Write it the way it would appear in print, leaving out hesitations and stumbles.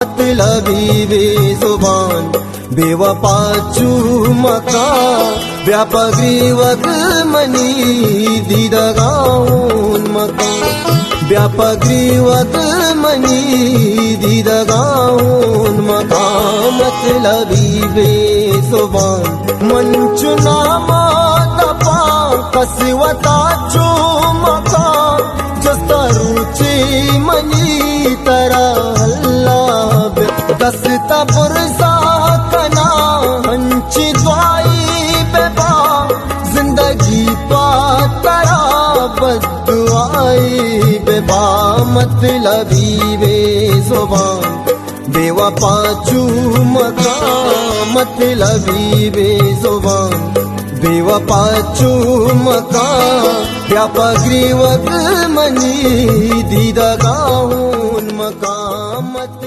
मतलबी बेजुबान बेवफा चूमका व्यापकी वक मनी दीदगाऊन मका व्यापकी वक मनी दीदगाऊन मका मतलबी बेजुबान मंचुना मातपा कसवता चूमका जस्तरुची मनी तरा दस्ता पुरसा कना हंची द्वाई बेबा जिंदगी पातरा बदुआई बेबा मतलबी बेजुबान बेवफा चूमका मतलबी बेजुबान बेवफा चूमका व्यापकी वक मनी दीदगाऊन मका मत